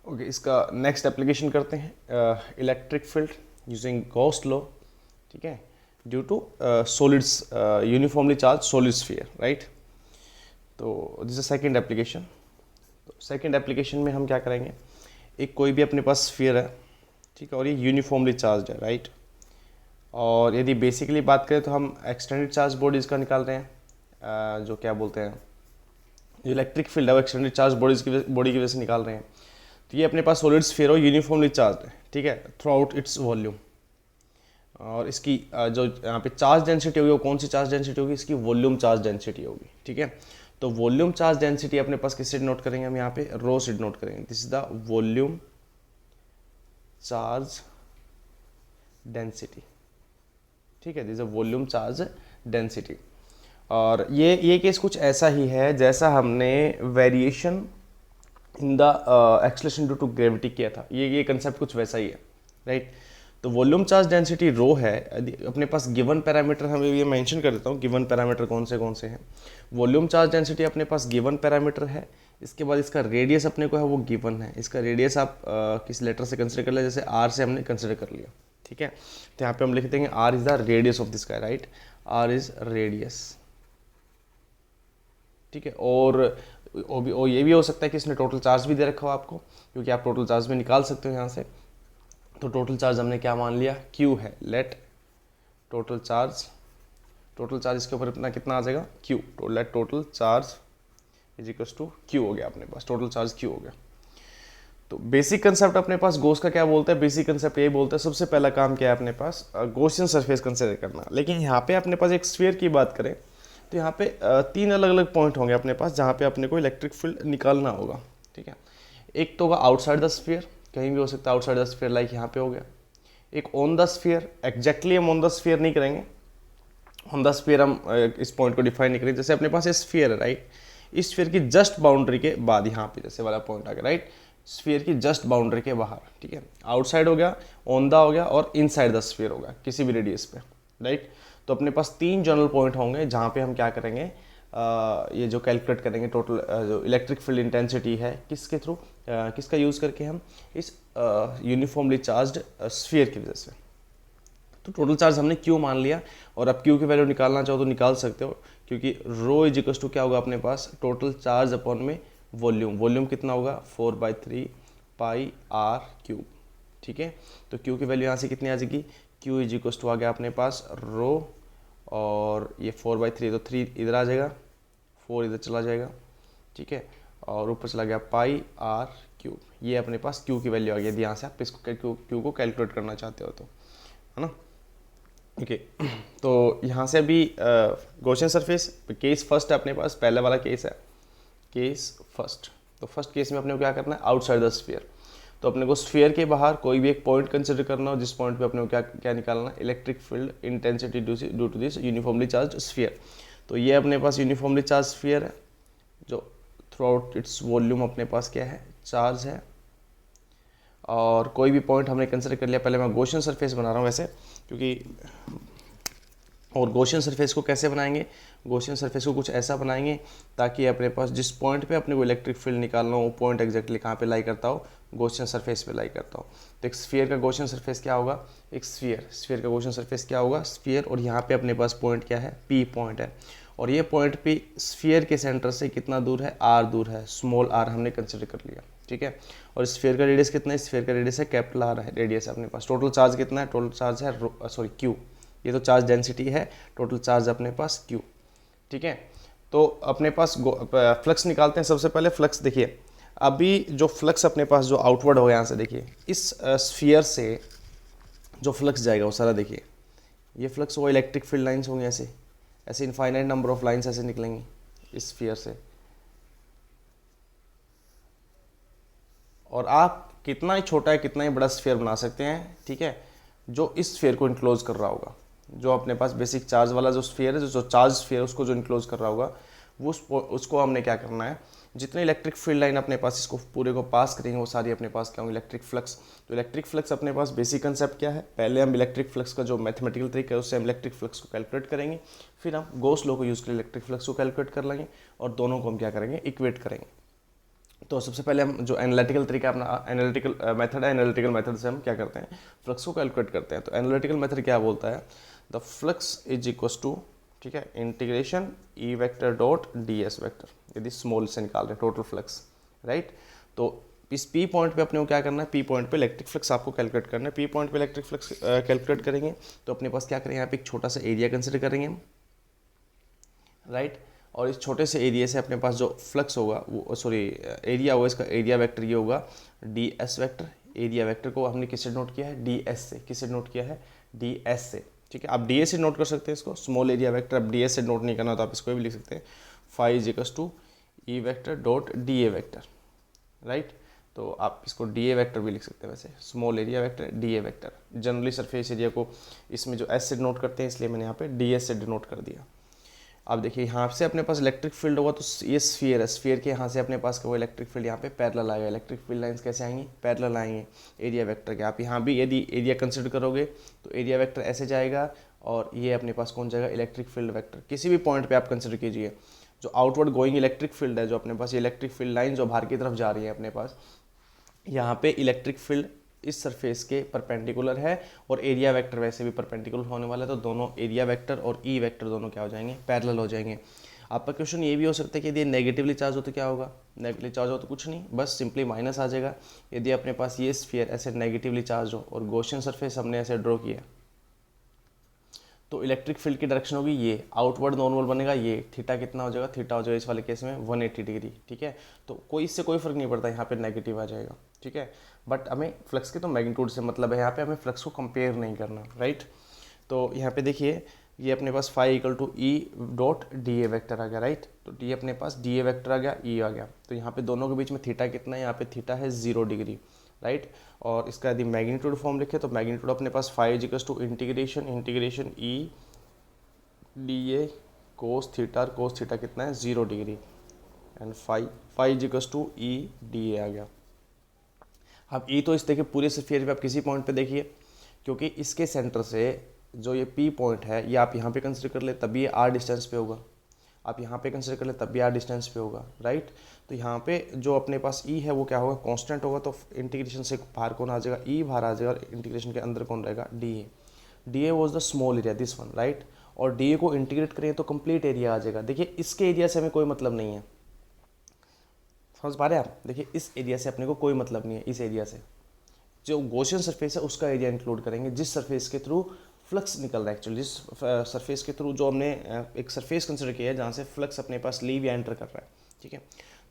Okay, इसका next application करते हैं, electric field using Gauss law, ठीक है, due to solids, uniformly charge solid sphere, right. तो दिस इज सेकंड एप्लीकेशन। तो सेकंड एप्लीकेशन में हम क्या करेंगे, एक कोई भी अपने पास स्फीयर है, ठीक है, और ये यूनिफॉर्मली चार्ज है, राइट। और यदि बेसिकली बात करें तो हम एक्सटेंडेड चार्ज बॉडीज़ का निकाल रहे हैं, जो क्या बोलते हैं, जो इलेक्ट्रिक फील्ड है वो एक्सटेंडेड चार्ज बॉडी की वजह से निकाल रहे हैं। तो ये अपने पास सॉलिड स्फीयर हो, यूनिफॉर्मली चार्ज है, ठीक है, थ्रू आउट इट्स वॉल्यूम। और इसकी जो यहाँ पे चार्ज डेंसिटी होगी वो कौन सी चार्ज डेंसिटी होगी, इसकी वॉल्यूम चार्ज डेंसिटी होगी, ठीक है। तो वॉल्यूम चार्ज डेंसिटी अपने पास किससे डिनोट करेंगे, हम यहाँ पे रो से डिनोट करेंगे। This is the volume charge density, ठीक है, this is volume charge density. और ये केस कुछ ऐसा ही है जैसा हमने variation in the acceleration due to gravity किया था, ये कंसेप्ट कुछ वैसा ही है, राइट। तो वॉल्यूम चार्ज डेंसिटी रो है, अपने पास गिवन पैरामीटर, हमें ये मेंशन कर देता हूँ गिवन पैरामीटर कौन से हैं। वॉल्यूम चार्ज डेंसिटी अपने पास गिवन पैरामीटर है, इसके बाद इसका रेडियस अपने को है वो गिवन है। इसका रेडियस आप किस लेटर से कंसिडर कर लिया, जैसे आर से हमने कंसिडर कर लिया, ठीक है। तो यहाँ पे हम लिख देंगे R is the radius of this guy, right, R is radius, ठीक है। और ये भी हो सकता है कि इसने टोटल चार्ज भी दे रखा हो आपको, क्योंकि आप टोटल चार्ज भी निकाल सकते हो यहाँ से। तो टोटल चार्ज हमने क्या मान लिया, Q है, लेट टोटल चार्ज इसके ऊपर इतना कितना आ जाएगा, Q, तो let total charge is equals to Q हो गया अपने पास, टोटल चार्ज Q हो गया। तो बेसिक कंसेप्ट अपने पास गोस का क्या बोलता है, बेसिक कंसेप्ट यही बोलता है, सबसे पहला काम क्या है अपने पास, गॉसियन सरफेस कंसिडर करना। लेकिन यहाँ पे अपने पास एक स्फीयर की बात करें तो यहाँ पे तीन अलग अलग पॉइंट होंगे अपने पास जहाँ पे अपने को इलेक्ट्रिक फील्ड निकालना होगा, ठीक है। एक तो होगा आउटसाइड द स्फीयर, कहीं भी हो सकता है आउटसाइड द स्फीयर, लाइक यहाँ पे हो गया। एक ऑन द स्फीयर, एग्जैक्टली हम ऑन द स्फीयर नहीं करेंगे, ऑन द स्फीयर हम इस पॉइंट को डिफाइन नहीं करेंगे। जैसे अपने पास ये स्फीयर है, राइट, इस स्फीयर की जस्ट बाउंड्री के बाद यहाँ पे जैसे वाला पॉइंट आ गया, राइट, स्फीयर की जस्ट बाउंड्री के बाहर, ठीक है। आउटसाइड हो गया, ऑन द हो गया, और इनसाइड द स्फीयर हो गया किसी भी रेडियस पे, राइट। तो अपने पास तीन जनरल पॉइंट होंगे जहाँ पे हम क्या करेंगे, ये जो कैलकुलेट करेंगे टोटल जो इलेक्ट्रिक फील्ड इंटेंसिटी है, किसके थ्रू, किसका यूज़ करके, हम इस यूनिफॉर्मली चार्ज्ड स्फीयर की वजह से। तो टोटल चार्ज हमने Q मान लिया, और अब Q की वैल्यू निकालना चाहो तो निकाल सकते हो, क्योंकि रो इज इक्वल टू क्या होगा अपने पास, टोटल चार्ज अपॉन में वॉल्यूम कितना होगा, 4/3 पाई आर क्यूब, ठीक है। तो Q की वैल्यू यहाँ से कितनी आ जाएगी, Q इज इक्वल टू आ गया अपने पास रो, और ये 4/3 तो 3 इधर आ जाएगा, 4 इधर चला जाएगा, ठीक है, और ऊपर चला गया पाई आर क्यूब। ये अपने पास Q की वैल्यू आ गई, यदि यहाँ से आप इसको Q को कैलकुलेट करना चाहते हो तो, है ना। ओके तो यहाँ से अभी गॉसियन सरफेस केस फर्स्ट है अपने पास, पहले वाला केस है केस फर्स्ट। तो फर्स्ट केस में अपने को क्या करना है, आउटसाइड द स्फीयर। तो अपने को स्फीयर के बाहर कोई भी एक पॉइंट कंसिडर करना हो, जिस पॉइंट पे अपने को क्या क्या निकालना है, electric field intensity due to this uniformly charge sphere. तो ये अपने पास यूनिफॉर्मली चार्ज स्फीयर है, जो थ्रू आउट इट्स वॉल्यूम अपने पास क्या है, चार्ज है। और कोई भी पॉइंट हमने कंसिडर कर लिया, पहले मैं गॉसियन सरफेस बना रहा हूँ वैसे, क्योंकि और गॉसियन सरफेस को कैसे बनाएंगे, गॉसियन सरफेस को कुछ ऐसा बनाएंगे ताकि अपने पास जिस पॉइंट पे अपने को इलेक्ट्रिक फील्ड निकालना हो वो पॉइंट एग्जैक्टली कहाँ पे लाई करता हो, गॉसियन सरफेस पे लाई करता हो। तो एक स्फीयर का गॉसियन सरफेस क्या होगा, एक स्फीयर का गॉसियन सरफेस क्या होगा, स्फीयर, और यहाँ पे अपने पास पॉइंट क्या है, पी पॉइंट है। और ये पॉइंट पी स्फीयर के सेंटर से कितना दूर है, आर दूर है, स्मॉल आर हमने कंसिडर कर लिया, ठीक है। और स्फीयर का रेडियस कितना है, स्फीयर का रेडियस है कैपिटल आर है, रेडियस है अपने पास। टोटल चार्ज कितना है, टोटल चार्ज है सॉरी Q, ये तो चार्ज डेंसिटी है, टोटल चार्ज अपने पास Q, ठीक है। तो अपने पास फ्लक्स निकालते हैं। सबसे पहले फ्लक्स देखिए, अभी जो फ्लक्स अपने पास जो आउटवर्ड हो यहाँ से देखिए, इस स्फीयर से जो फ्लक्स जाएगा वो सारा देखिए, ये फ्लक्स वो इलेक्ट्रिक फील्ड लाइन्स होंगे, ऐसे ऐसे इनफाइनाइट नंबर ऑफ लाइन्स ऐसे निकलेंगी इस स्फीयर से। और आप कितना ही छोटा है कितना ही बड़ा स्फीयर बना सकते हैं, ठीक है, जो इस स्फीयर को इनक्लोज कर रहा होगा, जो अपने पास बेसिक चार्ज वाला जो स्फीयर है, जो चार्ज स्फीयर उसको जो इनक्लोज कर रहा होगा, वो उसको हमने क्या करना है, जितने इलेक्ट्रिक फील्ड लाइन अपने पास इसको पूरे को पास करेंगे वो सारी अपने पास क्या होंगे, इलेक्ट्रिक फ्लक्स। तो इलेक्ट्रिक फ्लक्स अपने पास बेसिक कंसेप्ट क्या है, पहले हम इलेक्ट्रिक फ्लक्स का जो मैथमेटिकल तरीका है उससे हम इलेक्ट्रिक फ्लक्स को कैलकुलेट करेंगे, फिर हम गॉस लॉ को यूज़ कर इलेक्ट्रिक फ्लक्स को कैलकुलेट कर लेंगे, और दोनों को हम क्या करेंगे, इक्वेट करेंगे। तो सबसे पहले हम जो एनालिटिकल तरीका अपना एनालिटिकल मेथड है, एनालिटिकल मेथड से हम क्या करते हैं, फ्लक्स को कैलकुलेट करते हैं। तो एनालिटिकल मेथड क्या बोलता है, the flux is equals to, ठीक है, integration E vector dot D S vector, यदि स्मॉल से निकाल रहे हैं टोटल फ्लक्स, राइट। तो इस पी पॉइंट पे अपने को क्या करना है, पी पॉइंट पे इलेक्ट्रिक फ्लक्स आपको कैलकुलेट करना है। पी पॉइंट पे इलेक्ट्रिक फ्लक्स कैलकुलेट करेंगे तो अपने पास क्या करेंगे, यहाँ पे एक छोटा सा एरिया कंसिडर करेंगे हम, राइट। और इस छोटे से एरिया से अपने पास जो फ्लक्स होगा वो, सॉरी एरिया होगा, इसका एरिया वेक्टर ये होगा D S vector. Area vector को हमने किससे नोट किया है, डी एस से। किससे नोट किया है, डी एस से, ठीक है। आप डी एस से नोट कर सकते हैं इसको, स्मॉल एरिया वेक्टर। अब डी एस से नोट नहीं करना तो आप इसको भी लिख सकते हैं, phi is equals to E vector dot D A vector, right. तो आप इसको डी ए वेक्टर भी लिख सकते हैं, वैसे small area vector D A vector. Generally surface area को इसमें जो एस से नोट करते हैं, इसलिए मैंने यहाँ पे डी एस से डिनोट कर दिया। अब देखिए यहाँ से अपने पास इलेक्ट्रिक फील्ड होगा तो ये स्फीयर है, स्फीयर के यहाँ से अपने पास क्या होगा, इलेक्ट्रिक फील्ड यहाँ पे पैरेलल आएगा। इलेक्ट्रिक फील्ड लाइंस कैसे आएंगी, पैरेलल आएंगे एरिया वेक्टर के। आप यहाँ भी यदि एरिया कंसिडर करोगे तो एरिया वेक्टर ऐसे जाएगा और ये अपने पास कौन जाएगा, इलेक्ट्रिक फील्ड वेक्टर। किसी भी पॉइंट पे आप कंसिडर कीजिए, जो आउटवर्ड गोइंग इलेक्ट्रिक फील्ड है, जो अपने पास इलेक्ट्रिक फील्ड लाइन जो बाहर की तरफ जा रही है अपने पास, यहाँ पे इलेक्ट्रिक फील्ड इस सरफेस के परपेंडिकुलर है और एरिया वेक्टर वैसे भी परपेंडिकुलर होने वाला है। तो दोनों एरिया वेक्टर और ई वेक्टर दोनों क्या हो जाएंगे, पैरेलल हो जाएंगे। आपका क्वेश्चन ये भी हो सकता है कि यदि नेगेटिवली चार्ज हो तो क्या होगा, नेगेटिवली चार्ज हो तो कुछ नहीं, बस सिंपली माइनस आ जाएगा। यदि अपने पास ये स्फीयर ऐसे नेगेटिवली चार्ज हो और गॉसियन सरफेस हमने ऐसे ड्रॉ किया, तो इलेक्ट्रिक फील्ड की डायरेक्शन होगी ये, आउटवर्ड नॉर्मल बनेगा ये, थीटा कितना हो जाएगा, थीटा हो जाएगा इस वाले केस में 180 डिग्री, ठीक है। तो कोई इससे कोई फर्क नहीं पड़ता, यहाँ पे नेगेटिव आ जाएगा, ठीक है। बट हमें फ्लक्स के तो मैग्नीट्यूड से मतलब है, यहाँ पे हमें फ्लक्स को कंपेयर नहीं करना, राइट। तो यहाँ पे देखिए ये अपने पास phi equal to E dot D A vector आ गया, राइट। तो डी अपने पास डी ए वैक्टर आ गया, ई आ गया। तो यहाँ पे दोनों के बीच में थीटा कितना है, यहाँ पे थीटा है 0 डिग्री, राइट। और इसका यदि मैग्नीट्यूड फॉर्म लिखे तो मैग्नीट्यूड अपने पास phi is equals to integration E D A cos theta, cos theta कितना है 0 degree, and phi is equals to E D A आ गया। अब ई तो इस देखिए पूरे स्फीयर पे आप किसी पॉइंट पे देखिए, क्योंकि इसके सेंटर से जो ये पी पॉइंट है ये आप यहाँ पे कंसिडर कर ले तभी ये आर डिस्टेंस पे होगा, आप यहाँ पे कंसिडर कर ले तब भी आर डिस्टेंस पे होगा, राइट। तो यहाँ पे जो अपने पास ई है वो क्या होगा, कांस्टेंट होगा। तो इंटीग्रेशन से बाहर कौन आ जाएगा, ई बाहर आ जाएगा, और इंटीग्रेशन के अंदर कौन रहेगा, D A. D A was the small area, this one, right. और डी ए को इंटीग्रेट करें तो कंप्लीट एरिया आ जाएगा। देखिए इसके एरिया से हमें कोई मतलब नहीं है, समझ पा रहे हैं आप। देखिए इस एरिया से अपने को कोई मतलब नहीं है, इस एरिया से जो गॉसियन सरफेस है उसका एरिया इंक्लूड करेंगे, जिस सरफेस के थ्रू फ्लक्स निकल रहा है एक्चुअली, जिस सरफेस के थ्रू जो हमने एक सरफेस कंसिडर किया है जहाँ से फ्लक्स अपने पास लीव या एंटर कर रहा है, ठीक है।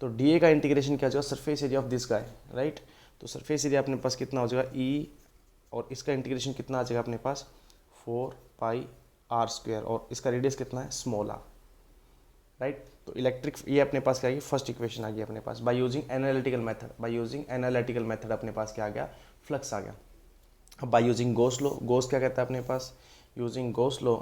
तो डी ए का इंटीग्रेशन क्या हो जाएगा, surface area of this guy, right. तो सरफेस एरिया अपने पास कितना हो जाएगा ई, और इसका इंटीग्रेशन कितना आ जाएगा अपने पास 4 पाई आर स्क्वायर, और इसका रेडियस कितना है स्मॉल आर, राइट। तो इलेक्ट्रिक ये अपने पास क्या आ गया, फर्स्ट इक्वेशन आ गई अपने पास। By using analytical method, by using analytical method अपने पास क्या आ गया, फ्लक्स आ गया। अब by using Gauss law, Gauss क्या कहता है अपने पास, यूजिंग गॉस लॉ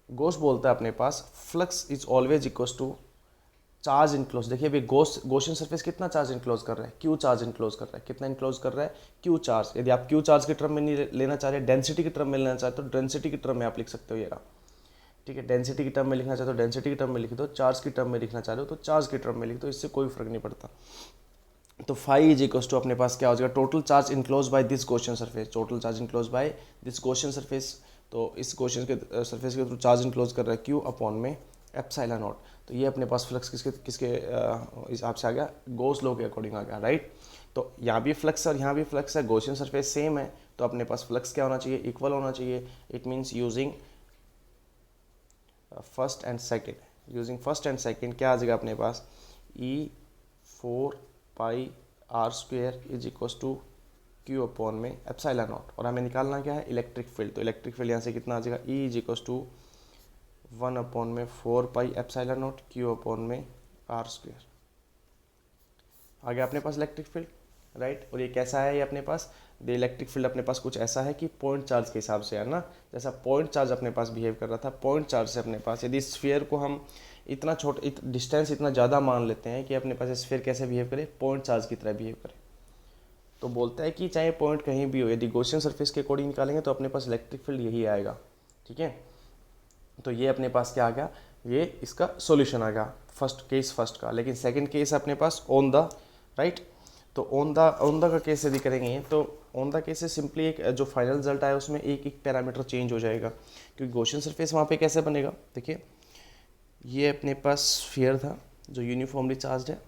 गॉस बोलता है अपने पास flux is always equals to charge enclose. देखिए अभी गॉसियन सरफेस कितना चार्ज इनक्लोज कर रहा है, क्यू चार्ज इनक्लोज कर रहा है, कितना इनक्लोज कर रहा है, क्यू चार्ज। यदि आप क्यू चार्ज के टर्म में नहीं लेना चाह रहे, डेंसिटी के टर्म में लेना चाहते हो तो डेंसिटी के टर्म में आप लिख सकते हो ये रहा, ठीक है। डेंसिटी की टर्म में लिखना चाहते हो डेंसिटी की टर्म में लिख दो, चार्ज की टर्म में लिखना चाह रहे हो तो चार्ज की टर्म में लिख दो, इससे कोई फर्क नहीं पड़ता। तो फाई इज इक्वल्स टू अपने पास क्या हो जाएगा, total charge enclose by this Gaussian surface, total charge enclose by this Gaussian surface. तो इस गॉसियन के सरफेस के थ्रू चार्ज इनक्लोज कर रहा है क्यू अपॉन में एप्सिलॉन नॉट। तो ये अपने पास फ्लक्स किसके किसके हिसाब से आ गया, गॉस लॉ के अकॉर्डिंग आ गया, राइट। तो यहाँ भी फ्लक्स और यहाँ भी फ्लक्स है, गॉसियन सरफेस सेम है, तो अपने पास फ्लक्स क्या होना चाहिए, इक्वल होना चाहिए। It means using first and second, using first and second क्या आ जाएगा अपने पास, E 4 pi R square is equals to Q upon में एप्सिलॉन नॉट। और हमें निकालना क्या है, इलेक्ट्रिक फील्ड। तो इलेक्ट्रिक फील्ड यहाँ से कितना आ जाएगा, E is equals to 1 upon में 4 pi epsilon naught Q upon में आर स्क्वेयर। आ गया अपने पास इलेक्ट्रिक फील्ड, राइट। और ये कैसा है, ये अपने पास द इलेक्ट्रिक फील्ड अपने पास कुछ ऐसा है कि पॉइंट चार्ज के हिसाब से है ना, जैसा पॉइंट चार्ज अपने पास बिहेव कर रहा था, पॉइंट चार्ज से अपने पास यदि स्फीयर को हम इतना छोटा डिस्टेंस इतना ज़्यादा मान लेते हैं कि अपने पास स्फीयर कैसे बिहेव करे, पॉइंट चार्ज की तरह बिहेव करे। तो बोलता है कि चाहे पॉइंट कहीं भी हो, यदि गॉसियन सरफेस के अकॉर्डिंग निकालेंगे तो अपने पास इलेक्ट्रिक फील्ड यही आएगा, ठीक है। तो ये अपने पास क्या आ गया, ये इसका सॉल्यूशन आ गया फर्स्ट का। लेकिन सेकंड केस है अपने पास ऑन द, राइट। तो ऑन द का केस यदि करेंगे तो ऑन द केस से सिंपली एक जो फाइनल रिजल्ट आया उसमें एक पैरामीटर चेंज हो जाएगा, क्योंकि गॉसियन सरफेस वहाँ पे कैसे बनेगा, देखिए ये अपने पास स्फीयर था जो यूनिफॉर्मली चार्ज है,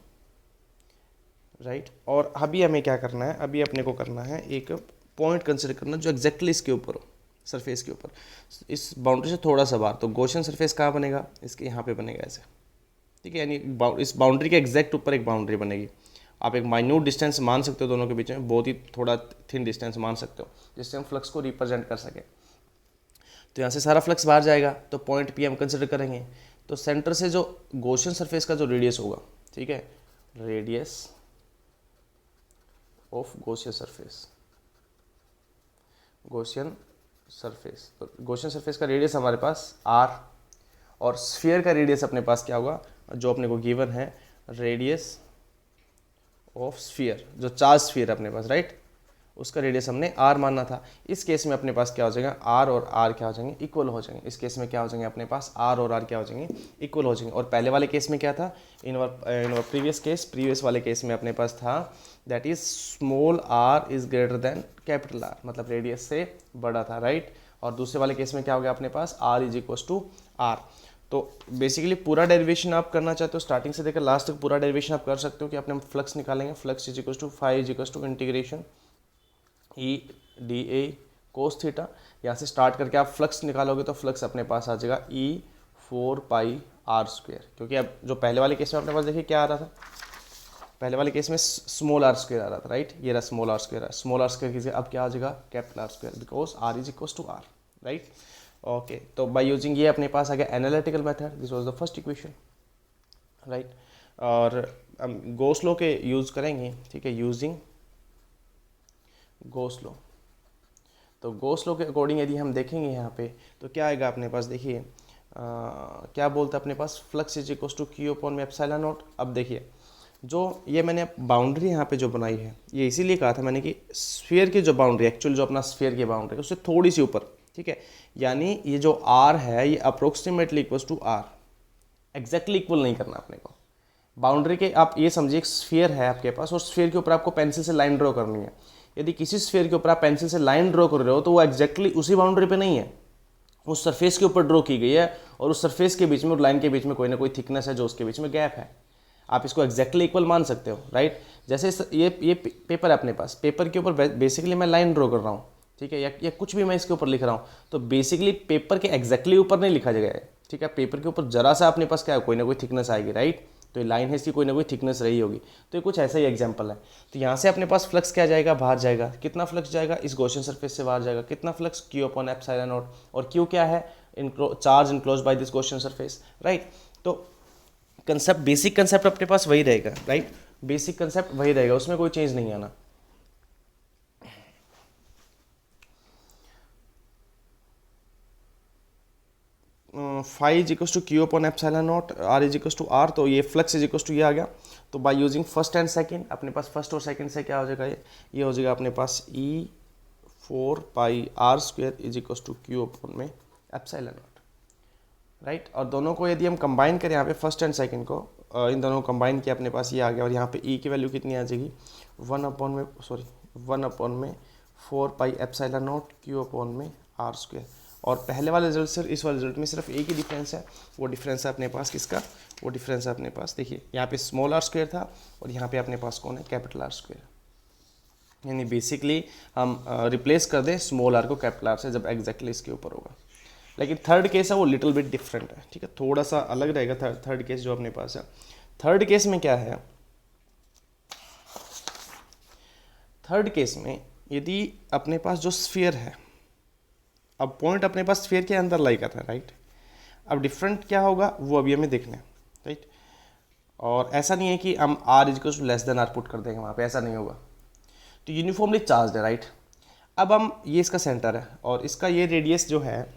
राइट। और अभी हमें क्या करना है, अभी अपने को करना है एक पॉइंट कंसिडर करना जो एग्जैक्टली इसके ऊपर हो, सरफेस के ऊपर, इस बाउंड्री से थोड़ा सा बाहर। तो गॉसियन सरफेस कहाँ बनेगा, इसके यहाँ पे बनेगा ऐसे, ठीक है। यानी इस बाउंड्री के एग्जैक्ट ऊपर एक बाउंड्री बनेगी। आप एक माइन्यूट डिस्टेंस मान सकते हो दोनों के बीच में, बहुत ही थोड़ा थिन डिस्टेंस मान सकते हो, जिससे हम फ्लक्स को रिप्रेजेंट कर सकें। तो यहाँ से सारा फ्लक्स बाहर जाएगा, तो पॉइंट पी हम कंसिडर करेंगे। तो सेंटर से जो गॉसियन सरफेस का जो रेडियस होगा, ठीक है, radius of Gaussian surface, Gaussian surface, तो गॉसियन सरफेस का रेडियस हमारे पास r, और स्फीयर का रेडियस अपने पास क्या होगा, जो अपने को गिवन है, रेडियस ऑफ स्फीयर, जो चार्ज स्फीयर अपने पास, राइट, उसका रेडियस हमने r मानना था। इस केस में अपने पास क्या हो जाएगा, r और r क्या हो जाएंगे, इक्वल हो जाएंगे। इस केस में क्या हो जाएंगे अपने पास, r और r क्या हो जाएंगे, इक्वल हो जाएंगे। और पहले वाले केस में क्या था, इन प्रीवियस वाले केस में अपने पास था that is small r is greater than capital R, मतलब रेडियस से बड़ा था, राइट। और दूसरे वाले केस में क्या हो गया अपने पास, r is equal to r। तो बेसिकली पूरा डेरिवेशन आप करना चाहते हो, स्टार्टिंग से लेकर लास्ट तक पूरा डेरिवेशन आप कर सकते हो कि अपने फ्लक्स निकालेंगे, flux is equal to phi is equal to integration E D A cos theta. यहाँ से स्टार्ट करके आप फ्लक्स निकालोगे तो फ्लक्स अपने पास आ जाएगा ई 4 पाई आर स्क्वेयर, क्योंकि अब जो पहले वाले केस में अपने पास देखिए क्या आ रहा था, पहले वाले केस में स्मॉल आर स्क्वेयर आ रहा था, राइट। ये रहा small R square, small R square कीजिए, अब क्या आ जाएगा, capital R square, because R is equal to R, right. Okay, तो बाय यूजिंग ये अपने पास आ गया analytical method, this was the first equation, right. और हम गॉस लॉ के यूज़ करेंगे, ठीक है, यूजिंग गॉस लॉ। तो गॉस लॉ के अकॉर्डिंग यदि हम देखेंगे यहाँ पे तो क्या आएगा अपने पास, देखिए क्या बोलता है अपने पास, flux is equal to Q upon में एप्सिलॉन नॉट। अब देखिए जो ये मैंने बाउंड्री यहाँ पे जो बनाई है, ये इसीलिए कहा था मैंने कि स्फीयर की जो बाउंड्री, एक्चुअल जो अपना स्फीयर की बाउंड्री है उससे थोड़ी सी ऊपर, ठीक है। यानी ये जो आर है ये approximately equals to R, exactly equal नहीं करना अपने को। बाउंड्री के आप ये समझिए एक स्फीयर है आपके पास, और स्फीयर के ऊपर आपको पेंसिल से लाइन ड्रॉ करनी है। यदि किसी स्फीयर के ऊपर आप पेंसिल से लाइन ड्रॉ कर रहे हो तो वो एग्जैक्टली उसी बाउंड्री पे नहीं है, उस सरफेस के ऊपर ड्रॉ की गई है, और उस सरफेस के बीच में और लाइन के बीच में कोई ना कोई थिकनेस है जो उसके बीच में गैप है। आप इसको एग्जैक्टली इक्वल मान सकते हो, राइट। जैसे ये पेपर है अपने पास, पेपर के ऊपर बेसिकली मैं लाइन ड्रॉ कर रहा हूँ, ठीक है, या कुछ भी मैं इसके ऊपर लिख रहा हूँ, तो बेसिकली पेपर के एग्जैक्टली ऊपर नहीं लिखा जाएगा, ठीक है। पेपर के ऊपर जरा सा अपने पास क्या है, कोई ना कोई थिकनेस आएगी, राइट। तो ये लाइन है, इसकी कोई ना कोई थिकनेस रही होगी। तो ये कुछ ऐसा ही एग्जांपल है। तो यहाँ से अपने पास फ्लक्स क्या जाएगा, बाहर जाएगा। कितना फ्लक्स जाएगा, इस गॉसियन सरफेस से बाहर जाएगा। कितना flux, Q upon epsilon naught. और क्यू क्या है, charge enclose by this Gaussian surface, right. तो कंसेप्ट, बेसिक कंसेप्ट अपने पास वही रहेगा, राइट। बेसिक कंसेप्ट वही रहेगा, उसमें कोई चेंज नहीं आना। Phi is equal to Q upon epsilon naught, R is equal to R. तो ये फ्लक्स इज इक्वल टू ये आ गया। तो by using first and second अपने पास फर्स्ट और सेकंड से क्या हो जाएगा, ये हो जाएगा अपने पास E 4 pi R square is equal to Q upon में एप्सिलॉन नॉट, राइट। और दोनों को यदि हम कंबाइन करें यहाँ पे फर्स्ट एंड सेकंड को, इन दोनों को कंबाइन किया अपने पास ये आ गया। और यहाँ पे ई की वैल्यू कितनी आ जाएगी, 1 अपॉन में 4 pi epsilon naught Q upon में आर स्क्वेयर। और पहले वाले रिजल्ट से इस वाले रिजल्ट में सिर्फ एक ही डिफरेंस है, वो डिफरेंस है अपने पास किसका, वो डिफरेंस है अपने पास, देखिए यहाँ पे स्मॉल आर स्क्वेयर था और यहाँ पे अपने पास कौन है, कैपिटल आर स्क्वेयर। यानी बेसिकली हम रिप्लेस कर दें स्मॉल आर को कैपिटल आर से जब एग्जैक्टली इसके ऊपर होगा। लेकिन थर्ड केस है वो लिटिल बिट डिफरेंट है, ठीक है, थोड़ा सा अलग रहेगा थर्ड केस जो अपने पास है। थर्ड केस में क्या है, थर्ड केस में यदि अपने पास जो स्फीयर है, अब पॉइंट अपने पास स्फीयर के अंदर लाई कर रहा है, राइट। अब डिफरेंट क्या होगा वो अभी हमें देखना है, राइट। और ऐसा नहीं है कि हम R is less than R put कर देंगे वहाँ पे, ऐसा नहीं होगा। तो यूनिफॉर्मली चार्ज है, राइट। अब हम ये इसका सेंटर है और इसका ये रेडियस जो है,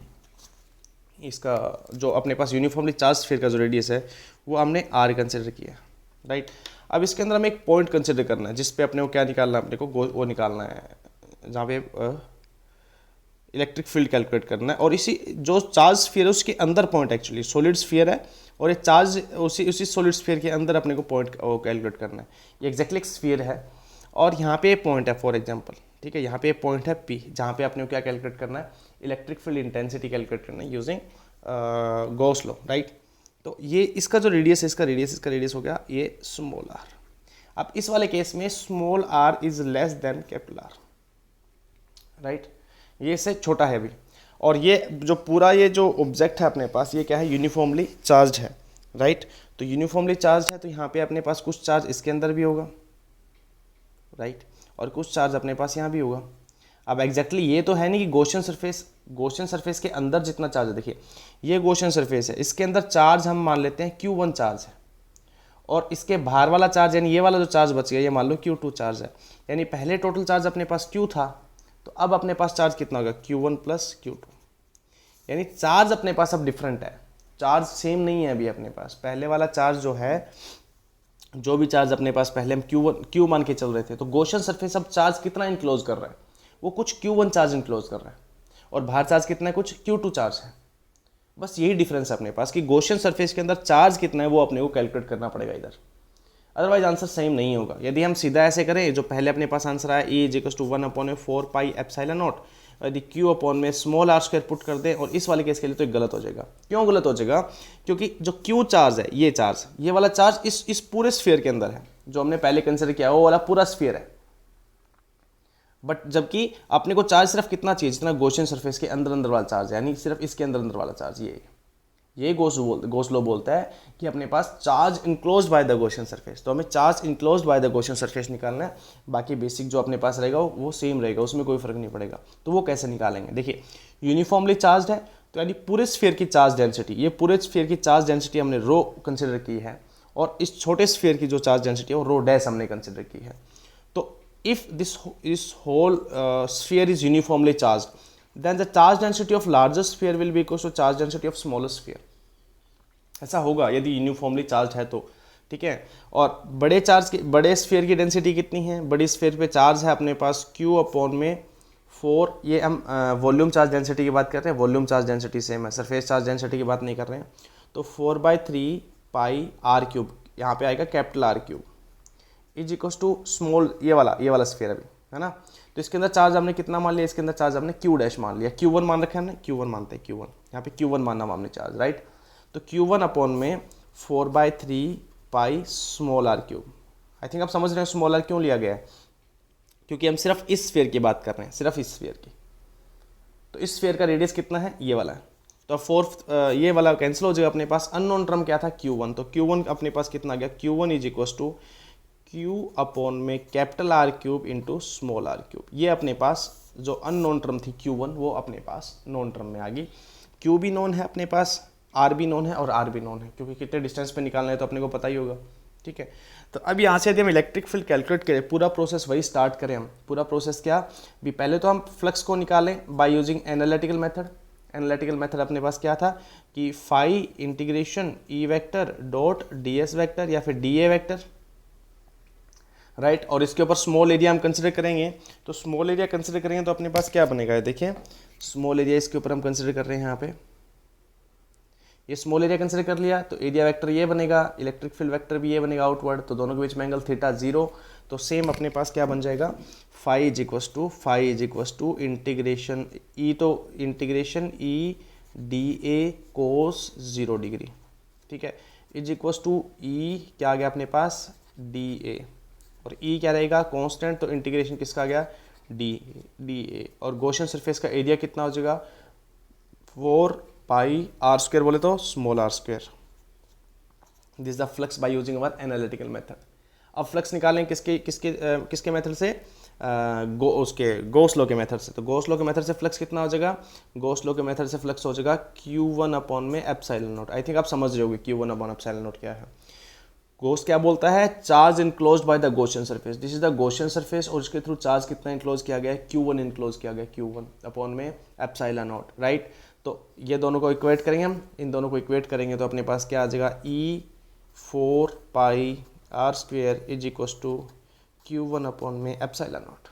इसका जो अपने पास यूनिफॉर्मली चार्ज स्फीयर का जो रेडियस है वो हमने आर कंसिडर किया, राइट। अब इसके अंदर हमें एक पॉइंट कंसिडर करना है जिस पे अपने को क्या निकालना है, अपने को वो निकालना है जहाँ पे इलेक्ट्रिक फील्ड कैलकुलेट करना है, और इसी जो चार्ज स्फीयर है उसके अंदर पॉइंट, एक्चुअली सॉलिड स्फीयर है और ये चार्ज उसी सॉलिड स्फीयर के अंदर अपने को पॉइंट कैलकुलेट करना है। ये एग्जैक्टली एक स्फीयर है और यहाँ पे पॉइंट है फॉर एग्जांपल, ठीक है, यहाँ पे पॉइंट है P, जहाँ पे अपने को क्या कैलकुलेट करना है, इलेक्ट्रिक फील्ड इंटेंसिटी कैलकुलेट करना है यूजिंग गॉस लॉ, राइट। तो ये इसका जो रेडियस है, इसका रेडियस हो गया ये स्मॉल r। अब इस वाले केस में small r is less then capital R, right, ये इससे छोटा है अभी। और ये जो पूरा ये जो ऑब्जेक्ट है अपने पास, ये क्या है, यूनिफॉर्मली चार्ज है, राइट। तो यूनिफॉर्मली चार्ज है तो यहाँ पे अपने पास कुछ चार्ज इसके अंदर भी होगा, राइट, और कुछ चार्ज अपने पास यहाँ भी होगा। अब एग्जैक्टली ये तो है नहीं कि गॉसियन सरफेस के अंदर जितना चार्ज है, देखिए ये गॉसियन सरफेस है, इसके अंदर चार्ज हम मान लेते हैं Q1 चार्ज है, और इसके बाहर वाला चार्ज यानी ये वाला जो चार्ज बच गया ये मान लो Q2 चार्ज है। यानी पहले टोटल चार्ज अपने पास Q था, तो अब अपने पास चार्ज कितना होगा, Q1 प्लस Q2। यानी चार्ज अपने पास अब डिफरेंट है, चार्ज सेम नहीं है अभी अपने पास। पहले वाला चार्ज जो है, जो भी चार्ज अपने पास पहले हम Q मान के चल रहे थे, तो गॉसियन सरफेस अब चार्ज कितना इनक्लोज कर रहा है, वो कुछ Q1 चार्ज इनक्लोज कर रहा है, और बाहर चार्ज कितना है, कुछ Q2 चार्ज है। बस यही डिफरेंस है अपने पास कि गॉसियन सरफेस के अंदर चार्ज कितना है वो अपने को कैलकुलेट करना पड़ेगा इधर, अदरवाइज आंसर सेम नहीं होगा। यदि हम सीधा ऐसे करें, जो पहले अपने पास आंसर आया E = 1/4 पाई एप्सिलॉन नॉट, यदि Q अपॉन में स्मॉल r स्क्वायर पुट कर दें, और इस वाले केस के लिए तो गलत हो जाएगा। क्यों गलत हो जाएगा, क्योंकि जो Q चार्ज है, ये वाला चार्ज इस पूरे स्फीयर के अंदर है, जो हमने पहले कंसिडर किया वो वाला पूरा स्फीयर है। बट जबकि अपने को चार्ज सिर्फ कितना चाहिए, जितना गॉसियन सरफेस के अंदर वाला चार्ज है, यानी सिर्फ इसके अंदर वाला चार्ज, ये गॉस लॉ बोलता है कि अपने पास charge enclosed by the Gaussian surface. तो हमें charge enclosed by the Gaussian surface निकालना है, बाकी बेसिक जो अपने पास रहेगा वो सेम रहेगा, उसमें कोई फर्क नहीं पड़ेगा। तो वो कैसे निकालेंगे, देखिए यूनिफॉर्मली चार्ज है, तो यानी पूरे स्फीयर की चार्ज डेंसिटी, ये पूरे स्फीयर की चार्ज डेंसिटी हमने रो कंसिडर की है, और इस छोटे स्फीयर की जो चार्ज डेंसिटी है वो रो डैश हमने कंसिडर की है। तो if this whole sphere is uniformly charged, then the charge density of larger sphere will be equal to charge density of smaller sphere। ऐसा होगा यदि यूनिफॉर्मली चार्ज है तो, ठीक है। और बड़े स्फीयर की डेंसिटी कितनी है, बड़ी स्फीयर पे चार्ज है अपने पास Q अपॉन में 4, ये हम वॉल्यूम चार्ज डेंसिटी की बात कर रहे हैं, वॉल्यूम चार्ज डेंसिटी सेम है, सरफेस चार्ज डेंसिटी की बात नहीं कर रहे हैं। तो 4/3 पाई r3, यहाँ पे आएगा capital R3 is equals to small, ये वाला स्फीयर अभी है ना। तो इसके अंदर चार्ज हमने कितना मान लिया, इसके अंदर चार्ज हमने Q डैश मान लिया, Q1 मान रखा है हमने, Q1 मानते हैं, Q1 यहाँ पे Q1 मानना हमने चार्ज, राइट। तो Q1 अपॉन में 4/3 pi small r3। I think आप समझ रहे हैं स्मॉल r क्यों लिया गया है, क्योंकि हम सिर्फ इस स्फीयर की बात कर रहे हैं, सिर्फ इस स्फीयर की। तो इस स्फीयर का रेडियस कितना है, ये वाला है। तो फोर्थ ये वाला कैंसिल हो जाएगा, अपने पास अननोन टर्म क्या था, Q1। तो Q1 अपने पास कितना आ गया, Q1 is equal to Q upon में capital R3 into small r3। ये अपने पास जो अननोन टर्म थी Q1 वो अपने पास नोन टर्म में आ गई। Q भी नोन है अपने पास, R भी नोन है और R भी नोन है, क्योंकि कितने डिस्टेंस पे निकालना है तो अपने को पता ही होगा, ठीक है। तो अब यहाँ से यदि हम इलेक्ट्रिक फील्ड कैलकुलेट करें, पूरा प्रोसेस वही स्टार्ट करें हम। पूरा प्रोसेस क्या भी, पहले तो हम फ्लक्स को निकालें by using analytical method. Analytical method अपने पास क्या था कि phi integration E vector dot ds vector या फिर dA वेक्टर, राइट। और इसके ऊपर स्मॉल एरिया हम कंसिडर करेंगे, तो स्मॉल एरिया कंसिडर करेंगे तो अपने पास क्या बनेगा, देखिए स्मॉल एरिया इसके ऊपर हम कंसिडर कर रहे हैं। यहाँ पे ये स्मॉल एरिया कंसिडर कर लिया, तो एरिया वेक्टर ये बनेगा, इलेक्ट्रिक फील्ड वेक्टर भी ये बनेगा आउटवर्ड, तो दोनों के बीच में एंगल थीटा 0। तो सेम अपने पास क्या बन जाएगा, phi is equals to integration E, तो integration E dA cos 0 degree, ठीक है, इज इक्वस टू E क्या आ गया अपने पास, dA, और E क्या रहेगा कांस्टेंट, तो इंटीग्रेशन किसका आ गया, dA। और गॉसियन सरफेस का एरिया कितना हो जाएगा, 4 पाई r² बोले तो small r²। This is the flux by using our analytical method. अब फ्लक्स निकालें किसके मेथड से, गॉस लॉ के मेथड से। तो गॉस लॉ के मेथड से फ्लक्स कितना हो जाएगा, गॉस लॉ के मेथड से फ्लक्स हो जाएगा Q1 अपॉन में एप्सिलॉन नॉट। आई थिंक आप समझ रहे होगे Q1 अपॉन एप्सिलॉन नॉट क्या है। गॉस क्या बोलता है, charge enclosed by the Gaussian surface, this is the Gaussian surface, और इसके थ्रू चार्ज कितना इनक्लोज किया गया है, Q1 इनक्लोज किया गया, Q1 अपॉन में एप्सिलॉन नॉट, राइट। तो ये दोनों को इक्वेट करेंगे हम, इन दोनों को इक्वेट करेंगे तो अपने पास क्या आ जाएगा, E 4 pi r² is equals to Q1 upon में एप्सिलॉन नॉट।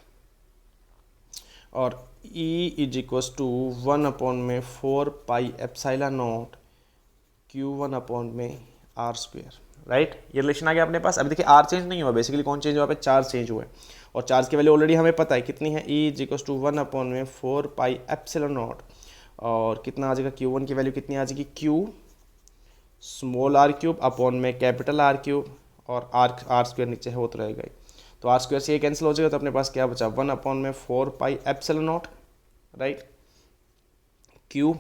और E is equals to 1/4 pi epsilon naught Q1/r², right. ये रिलेशन आ गया अपने पास। अभी देखिए आर चेंज नहीं हुआ, बेसिकली कौन चेंज हुआ पे, चार्ज चेंज हुए, और चार्ज की वैल्यू ऑलरेडी हमें पता है कितनी है, E is equals to 1/4 pi epsilon naught, और कितना आ जाएगा, Q1 की वैल्यू कितनी आ जाएगी, Q स्मॉल r³ अपॉन में कैपिटल R³, और r² नीचे है वो तो रहेगा ही, तो r² से ये कैंसिल हो जाएगा, तो अपने पास क्या बचा, 1/4 pi epsilon naught, right. Q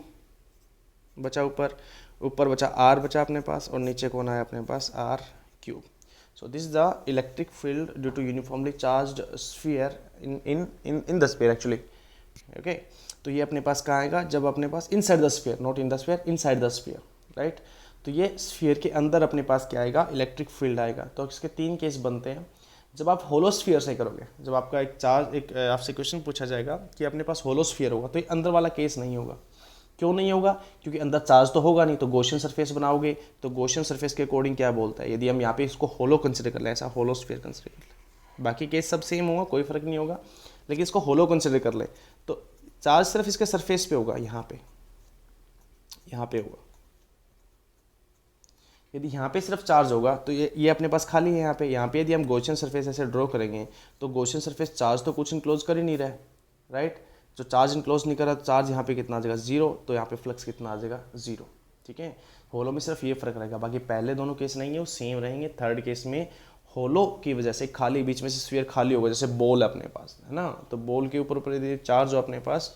बचा ऊपर, ऊपर बचा R बचा अपने पास, और नीचे कौन आया अपने पास, R³। So this is the electric field due to uniformly charged sphere in the sphere actually, okay. तो ये अपने पास कहाँ आएगा, जब अपने पास inside the sphere, not in the sphere, inside the sphere, right. तो ये स्फीयर के अंदर अपने पास क्या आएगा, इलेक्ट्रिक फील्ड आएगा। तो इसके 3 केस बनते हैं। जब आप होलो स्फीयर से करोगे, जब आपका एक चार्ज, एक आपसे क्वेश्चन पूछा जाएगा कि अपने पास होलो स्फीयर होगा, तो ये अंदर वाला केस नहीं होगा। क्यों नहीं होगा, क्योंकि अंदर चार्ज तो होगा नहीं, तो गॉसियन सरफेस बनाओगे, तो गॉसियन सरफेस के अकॉर्डिंग क्या बोलता है, यदि हम यहाँ पे इसको होलो कंसिडर कर लें, ऐसा होलो स्फीयर कंसिडर कर लें, बाकी केस सब सेम होगा, कोई फर्क नहीं होगा, लेकिन इसको होलो कंसिडर कर लें, तो चार्ज सिर्फ इसके सरफेस पे होगा, यहाँ पे होगा। यदि यहाँ पे सिर्फ चार्ज होगा तो ये अपने पास खाली है यहाँ पे यदि हम गॉसियन सरफेस ऐसे ड्रॉ करेंगे, तो गॉसियन सरफेस चार्ज तो कुछ इनक्लोज कर ही नहीं रहा है, राइट। जो चार्ज इनक्लोज नहीं कर रहा, तो चार्ज यहाँ पे कितना आ जाएगा, 0, तो यहाँ पे फ्लक्स कितना आ जाएगा, 0, ठीक है। होलो में सिर्फ ये फर्क रहेगा, बाकी पहले दोनों केस नहीं है वो सेम रहेंगे। थर्ड केस में होलो की वजह से खाली, बीच में से स्फीयर खाली होगा, जैसे बॉल है अपने पास, है ना, तो बॉल के ऊपर यदि चार्ज हो अपने पास,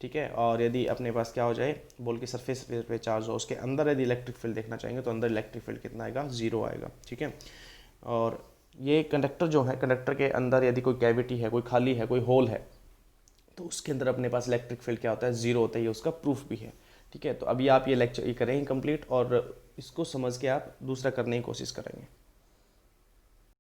ठीक है, और यदि अपने पास क्या हो जाए, बॉल की सरफेस पे चार्ज हो, उसके अंदर यदि इलेक्ट्रिक फील्ड देखना चाहेंगे, तो अंदर इलेक्ट्रिक फील्ड कितना आएगा, 0 आएगा, ठीक है। और ये कंडक्टर जो है, कंडक्टर के अंदर यदि कोई कैविटी है, कोई खाली है, कोई होल है, तो उसके अंदर अपने पास इलेक्ट्रिक फील्ड क्या होता है, 0 होता है, ये उसका प्रूफ भी है, ठीक है। तो अभी आप ये लेक्चर ये करेंगे कंप्लीट, और इसको समझ के आप दूसरा करने की कोशिश करेंगे।